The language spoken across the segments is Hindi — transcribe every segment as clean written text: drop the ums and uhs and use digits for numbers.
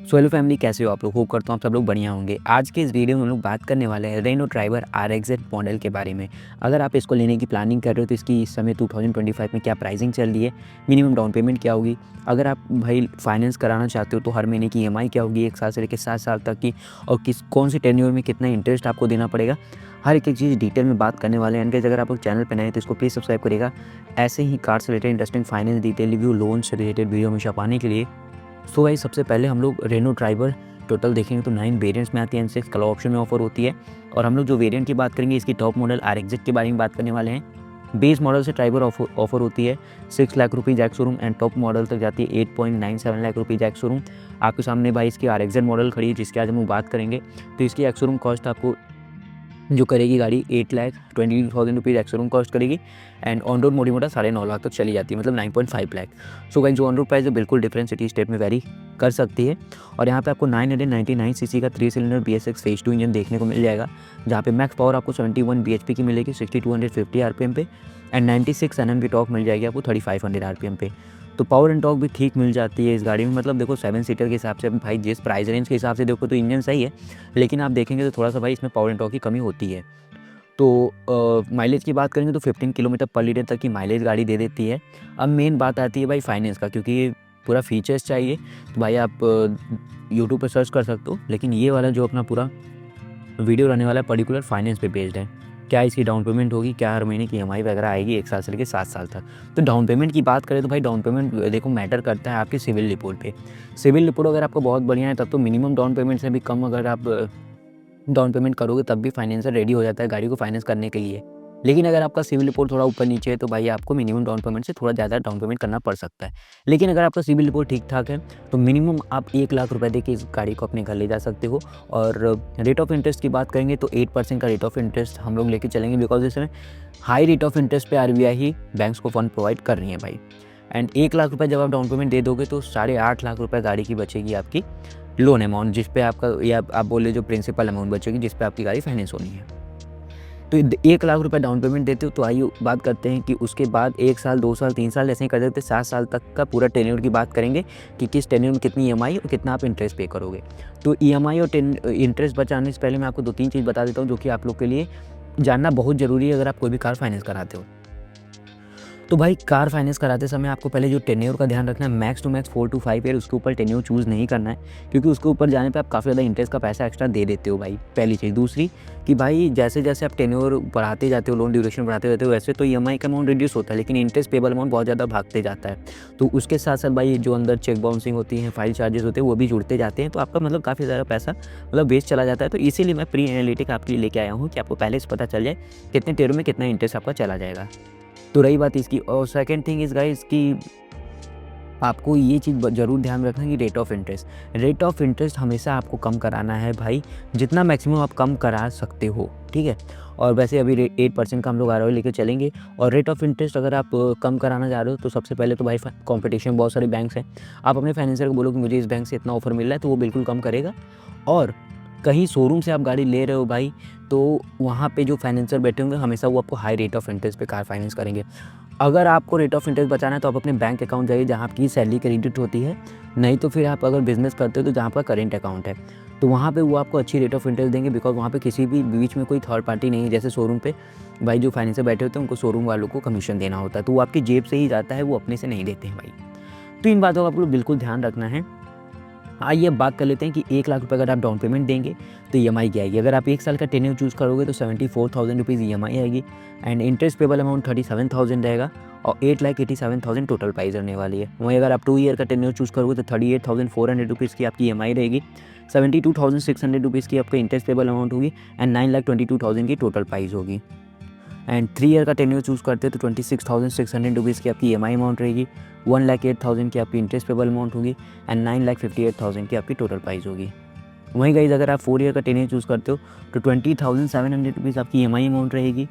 सो हेलो फैमिली, कैसे हो आप लोग? होप करता हूँ आप सब लोग बढ़िया होंगे। आज के इस वीडियो में हम लोग बात करने वाले हैं रेनो ट्राइबर RXZ मॉडल के बारे में। अगर आप इसको लेने की प्लानिंग कर रहे हो तो इसकी इस समय 2025 में क्या प्राइसिंग चल रही है, मिनिमम डाउन पेमेंट क्या होगी, अगर आप भाई फाइनेंस कराना चाहते हो तो हर महीने की EMI क्या होगी 1 साल से लेकर 7 साल तक की, और कौन सी टेन्योर में कितना इंटरेस्ट आपको देना पड़ेगा, हर एक चीज़ डिटेल में बात करने वाले हैं। एंड गाइस, अगर आप लोग चैनल पर नए हैं तो इसको प्लीज़ सब्सक्राइब करिएगा ऐसे ही कार से related interesting finance detail review loan से रिलेटेड वीडियो हमेशा पाने के लिए। सो भाई, सबसे पहले हम लोग रेनो ट्राइबर टोटल देखेंगे तो 9 वेरिएंट्स में आती है एंड 6 कलर ऑप्शन में ऑफर होती है। और हम लोग जो वेरिएंट की बात करेंगे, इसकी टॉप मॉडल RXZ के बारे में बात करने वाले हैं। बेस मॉडल से ट्राइबर ऑफर होती है 6 lakh rupees ex showroom, and top model तक जाती है 8.97 लाख रुपीज़ एक्स शोरूम। आपके सामने भाई इसकी RXZ मॉडल खड़ी है जिसकी आज हम बात करेंगे। तो इसकी एक्स शोरूम कॉस्ट आपको जो करेगी गाड़ी 8,22,000 रुपीज़ एक्स शोरूम कॉस्ट करेगी, एंड ऑन रोड मोटी मोटा 9.5 लाख तक चली जाती है, मतलब 9.5 लाख। सो गाइस, जो ऑन रोड प्राइस है बिल्कुल डिफरेंट सिटी स्टेट में वेरी कर सकती है। और यहाँ पे आपको 999 सीसी का 3 सिलेंडर BS6 फेज 2 इंजन देखने को मिल जाएगा, जहाँ पे मैक्स पावर आपको 71 bhp की मिलेगी 6250 RPM पे, एंड 96 Nm की टॉर्क मिल जाएगी आपको 3500 RPM पे। तो पावर एंड टॉर्क भी ठीक मिल जाती है इस गाड़ी में। मतलब देखो 7 सीटर के हिसाब से भाई, जिस प्राइस रेंज के हिसाब से देखो तो इंजन सही है, लेकिन आप देखेंगे तो थोड़ा सा भाई इसमें पावर एंड टॉर्क की कमी होती है। तो माइलेज की बात करेंगे तो 15 किलोमीटर पर लीटर तक की माइलेज गाड़ी दे देती है। अब मेन बात आती है भाई फाइनेंस का, क्योंकि ये पूरा फीचर्स चाहिए तो भाई आप यूट्यूब पर सर्च कर सकते हो, लेकिन ये वाला जो अपना पूरा वीडियो रहने वाला है पर्टिकुलर फाइनेंस पे बेस्ड है। क्या इसकी डाउन पेमेंट होगी, क्या हर महीने की EMI वगैरह आएगी 1 साल से लेकर 7 साल तक। तो डाउन पेमेंट की बात करें तो भाई डाउन पेमेंट देखो मैटर करता है आपके सिविल रिपोर्ट पे। सिविल रिपोर्ट अगर आपको बहुत बढ़िया है तब तो मिनिमम डाउन पेमेंट से भी कम अगर आप डाउन पेमेंट करोगे तब भी फाइनेंसर रेडी हो जाता है गाड़ी को फाइनेंस करने के लिए। लेकिन अगर आपका सिविल रिपोर्ट थोड़ा ऊपर नीचे है तो भाई आपको मिनिमम डाउन पेमेंट से थोड़ा ज़्यादा डाउन पेमेंट करना पड़ सकता है। लेकिन अगर आपका सिविल रिपोर्ट ठीक ठाक है तो मिनिमम आप 1 लाख रुपए देके इस गाड़ी को अपने घर ले जा सकते हो। और रेट ऑफ इंटरेस्ट की बात करेंगे तो 8% का रेट ऑफ इंटरेस्ट हम लोग लेके चलेंगे, बिकॉज इसमें हाई रेट ऑफ इंटरेस्ट पे RBI ही बैंक्स को फंड प्रोवाइड कर रही है भाई। एंड 1 लाख रुपये जब आप डाउन पेमेंट दे दोगे तो 8.5 लाख रुपये गाड़ी की बचेगी आपकी लोन अमाउंट, जिस पे आपका, या आप बोले जो प्रिंसिपल अमाउंट बचेगी जिस पे आपकी गाड़ी फाइनेंस होनी है। तो 1 लाख रुपए डाउन पेमेंट देते हो तो आइए बात करते हैं कि उसके बाद 1 साल 2 साल 3 साल ऐसे ही कर देते 7 साल तक का पूरा टेन्योर की बात करेंगे कि किस टेन्योर में कितनी EMI और कितना आप इंटरेस्ट पे करोगे। तो EMI और इंटरेस्ट बचाने से पहले मैं आपको 2-3 चीज़ बता देता हूँ जो कि आप लोग के लिए जानना बहुत ज़रूरी है अगर आप कोई भी कार फाइनेंस कराते हो। तो भाई कार फाइनेंस कराते समय आपको पहले जो टेन्योर का ध्यान रखना है, max to max 4 to 5 year, उसके ऊपर टेन्योर चूज़ नहीं करना है, क्योंकि उसके ऊपर जाने पे आप काफ़ी ज़्यादा इंटरेस्ट का पैसा एक्स्ट्रा दे देते हो भाई, पहली चीज़। दूसरी कि भाई जैसे जैसे आप टेन्योर बढ़ाते जाते हो, लोन ड्यूरेशन बढ़ाते जाते हो, वैसे तो EMI का अमाउंट रिड्यूस होता है, लेकिन इंटरेस्ट पेबल अमाउंट बहुत ज़्यादा भागते जाता है। तो उसके साथ साथ भाई जो अंदर चेक बाउंसिंग होती है, फाइल चार्जेस होते हैं, वो भी जुड़ते जाते हैं, तो आपका मतलब काफ़ी ज़्यादा पैसा मतलब वेस्ट चला जाता है। तो इसीलिए मैं प्री एनालिटिक आपके लिए लेके आया हूँ कि आपको पहले से पता चल जाए कितने टेन्योर में कितना इंटरेस्ट आपका चला जाएगा। तो रही बात इसकी, और सेकंड थिंग इज़ गाइस कि आपको ये चीज़ ज़रूर ध्यान रखना कि रेट ऑफ इंटरेस्ट हमेशा आपको कम कराना है भाई, जितना मैक्सिमम आप कम करा सकते हो, ठीक है। और वैसे अभी 8% का हम लोग ROI लेके चलेंगे। और रेट ऑफ इंटरेस्ट अगर आप कम कराना चाह रहे हो तो सबसे पहले तो भाई कंपटीशन बहुत सारे बैंक्स हैं, आप अपने फाइनेंसर को बोलो कि मुझे इस बैंक से इतना ऑफर मिल रहा है तो वो बिल्कुल कम करेगा। और कहीं शोरूम से आप गाड़ी ले रहे हो भाई, तो वहाँ पे जो फाइनेंसर बैठे होंगे हमेशा वो आपको हाई रेट ऑफ इंटरेस्ट पे कार फाइनेंस करेंगे। अगर आपको रेट ऑफ इंटरेस्ट बचाना है तो आप अपने बैंक अकाउंट जाइए जहाँ आपकी सैलरी क्रेडिट होती है, नहीं तो फिर आप अगर बिज़नेस करते हो तो जहाँ आपका करेंट अकाउंट है, तो वहाँ पे वो आपको अच्छी रेट ऑफ इंटरेस्ट देंगे, बिकॉज वहाँ पे किसी भी बीच में कोई थर्ड पार्टी नहीं है। जैसे शोरूम पे भाई जो फाइनेंसर बैठे होते हैं उनको शोरूम वालों को कमीशन देना होता है, तो वो आपकी जेब से ही जाता है, वो अपने से नहीं देते हैं भाई। तो इन बातों का आपको बिल्कुल ध्यान रखना है। आइए अब बात कर लेते हैं कि 1 लाख रुपये अगर आप डाउन पेमेंट देंगे तो EMI क्या आएगी। अगर आप 1 साल का टेन्योर चूज़ करोगे तो 74,000 रुपीज़ EMI आएगी, एंड इंटरेस्ट पेबल अमाउंट 37,000 रहेगा, और 8,87,000 टोटल प्राइस रहने वाली है। वहीं अगर आप 2 ईयर का टेन्योर चूज़ करोगे तो 38,400 रुपीज़ की आपकी EMI रहेगी, 72,600 रुपीज़ की आपका इंटरेस्ट पेबल अमाउंट होगी, एंड 9,22,000 की टोटल प्राइस होगी। एंड 3 ईयर का टेन्योर चूज़ करते हैं तो 26,600 रुपीज़ की आपकी EMI अमाउंट रहेगी, 1,08,000 की आपकी इंटरेस्ट पेबल अमाउंट होगी, एंड 9,58,000 की आपकी टोटल प्राइस होगी। वहीं गाइस अगर आप 4 ईयर का टेन्योर चूज़ करते हो तो 20,700 रुपीज़ आपकी EMI अमाउंट रहेगी,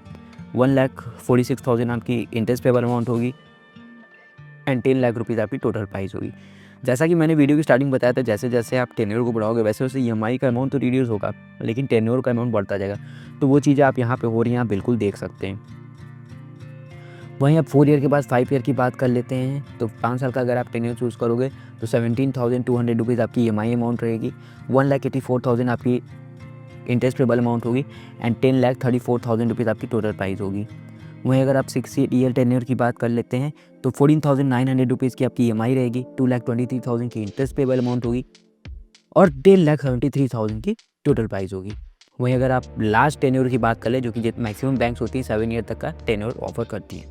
1,46,000 आपकी इंटरेस्ट पेबल अमाउंट होगी, एंड 10 लाख रुपीज़ आपकी टोटल प्राइस होगी। जैसा कि मैंने वीडियो की स्टार्टिंग बताया था, जैसे जैसे आप टेन्योर को बढ़ाओगे वैसे वैसे EMI का अमाउंट तो रिड्यूस होगा, लेकिन टेन्योर का अमाउंट बढ़ता जाएगा। तो वो चीज़ें आप यहाँ पे हो रही हैं, आप बिल्कुल देख सकते हैं। वहीं अब 4 ईयर के बाद 5 ईयर की बात कर लेते हैं। तो 5 साल का अगर आप टेन्योर चूज़ करोगे तो 17,200 रुपीज़ आपकी EMI अमाउंट रहेगी, 1,84,000 आपकी इंटरेस्ट पेबल अमाउंट होगी एंड 10,34,000 रुपीज़ आपकी टोटल प्राइस होगी। वहीं अगर आप 6 ईयर टेन्योर की बात कर लेते हैं तो 14,900 रुपीज़ की आपकी EMI रहेगी, 2,23,000 की इंटरेस्ट पेबल अमाउंट होगी और 10,73,000 की टोटल प्राइस होगी। वहीं अगर आप लास्ट टेन्योर की बात कर ले, जो कि मैक्सिमम बैंक्स होती है 7 ईयर तक का टेन्योर ऑफर करती है,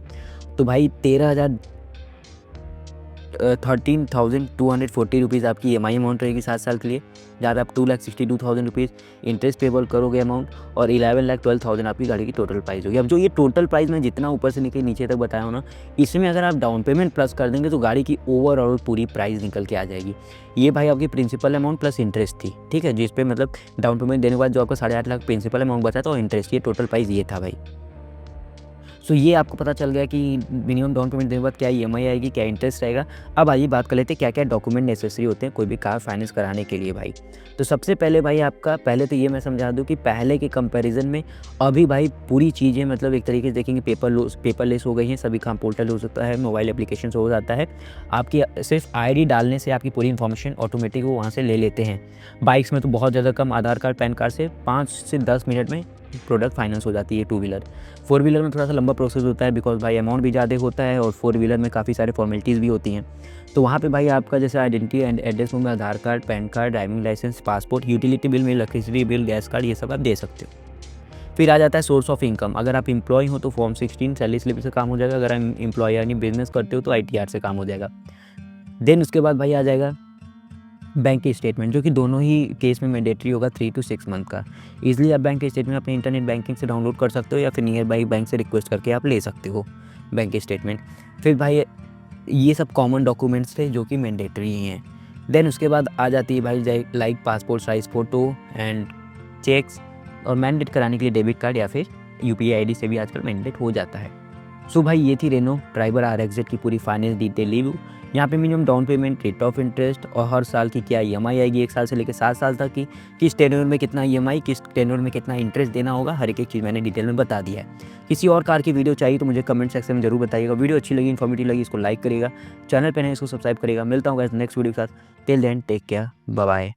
तो भाई 13,240 रुपीज़ आपकी EMI अमाउंट रहेगी 7 साल के लिए, जहाँ पे आप 2,62,000 रुपीज़ इंटरेस्ट पेबल करोगे अमाउंट और 11,12,000 आपकी गाड़ी की टोटल प्राइस होगी। अब जो ये टोटल प्राइस मैं जितना ऊपर से लेकर नीचे तक बताया हूँ ना, इसमें अगर आप डाउन पेमेंट प्लस कर देंगे तो गाड़ी की ओवरऑल पूरी प्राइस निकल के आ जाएगी। ये भाई आपकी प्रिंसिपल अमाउंट प्लस इंटरेस्ट थी, ठीक है, जिस पे मतलब डाउन पेमेंट देने के बाद जो आपको 8.5 लाख प्रिंसिपल अमाउंट बचा था और इंटरेस्ट, ये टोटल प्राइस ये था भाई। सो ये आपको पता चल गया कि मिनिमम डाउन पेमेंट देने के बाद क्या EMI आएगी, क्या इंटरेस्ट रहेगा। अब आइए बात कर लेते हैं क्या क्या डॉक्यूमेंट नेसेसरी होते हैं कोई भी कार फाइनेंस कराने के लिए भाई। तो सबसे पहले भाई आपका पहले तो ये मैं समझा दूँ कि पहले के कंपैरिजन में अभी भाई पूरी चीज़ें मतलब एक तरीके से देखेंगे पेपरलेस हो गई हैं, सभी काम पोर्टल हो सकता है, मोबाइल एप्लीकेशन हो जाता है। आपकी सिर्फ ID डालने से आपकी पूरी इन्फॉर्मेशन ऑटोमेटिक वो वहाँ से ले लेते हैं। बाइक्स में तो बहुत ज़्यादा कम, आधार कार्ड पैन कार्ड से 5 से 10 मिनट में प्रोडक्ट फाइनेंस हो जाती है 2 व्हीलर। 4 व्हीलर में थोड़ा सा लंबा प्रोसेस होता है बिकॉज भाई अमाउंट भी ज़्यादा होता है और 4 व्हीलर में काफ़ी सारे फॉर्मेलिटीज़ भी होती हैं। तो वहाँ पे भाई आपका जैसे आइडेंटिटी एंड एड्रेस में Aadhaar card, PAN card, driving licence, passport, utility bill में इलेक्ट्रिसिटी बिल, गैस कार्ड, ये सब आप दे सकते हो। फिर आ जाता है सोर्स ऑफ इनकम। अगर आप एम्प्लॉय हो तो फॉर्म 16 सैलरी स्लिप से काम हो जाएगा, अगर आप एम्प्लॉय यानी बिजनेस करते हो तो ITR से काम हो जाएगा। देन उसके बाद भाई आ जाएगा बैंक के स्टेटमेंट, जो कि दोनों ही केस में मैंडेटरी होगा 3 to 6 मंथ का। ईजिली आप बैंक के स्टेटमेंट अपने इंटरनेट बैंकिंग से डाउनलोड कर सकते हो या फिर नियर बाई बैंक से रिक्वेस्ट करके आप ले सकते हो बैंक के स्टेटमेंट। फिर भाई ये सब कॉमन डॉक्यूमेंट्स थे जो कि मैंडेटरी ही हैं। देन उसके बाद आ जाती है भाई like passport size photo and checks, और मैंडेट कराने के लिए डेबिट कार्ड या फिर UPI ID से भी आजकल मैंडेट हो जाता है। सो भाई ये थी रेनो ट्राइबर RXZ की पूरी फाइनेंस डिटेल रिव्यू। यहाँ पे minimum down payment, rate of interest और हर साल की क्या EMI आएगी 1 साल से लेकर 7 साल तक की, किस टेन्योर में कितना EMI, किस टेन्योर में कितना इंटरेस्ट देना होगा, हर एक चीज़ मैंने डिटेल में बता दिया है। किसी और कार की वीडियो चाहिए तो मुझे कमेंट सेक्शन में जरूर बताइएगा। वीडियो अच्छी लगी, इन्फॉर्मेटिव लगी, इसको लाइक करिएगा, चैनल पर नहीं इसको सब्सक्राइब करिएगा। मिलता हूँ नेक्स्ट वीडियो के साथ। Till then take care, bye bye.